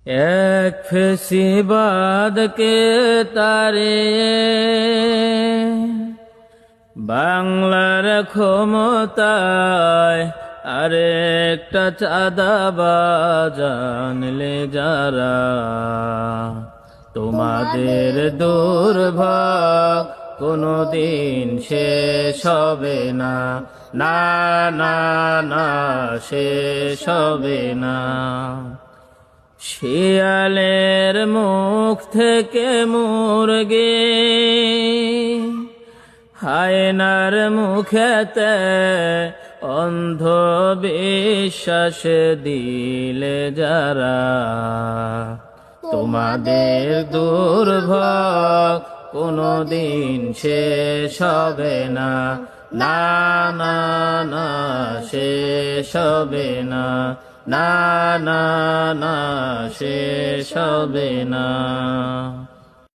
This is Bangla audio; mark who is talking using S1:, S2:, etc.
S1: এক ফেসিবাদকে তাড়িয়ে বাংলার ক্ষমতায় আরেকটা চাঁদাবাজ আনলে যারা, তোমাদের দুর্ভোগ কোনদিন শেষ হবে না, না না না শেষ হবে না। শিয়ালের মুখ থেকে মুরগি, হায়নার মুখেতে অন্ধ বিশ্বাস দিলে যারা, তোমাদের দুর্ভোগ কোনদিন শেষ হবে না, না না না শেষ হবে না, না না না শেষ হবে না।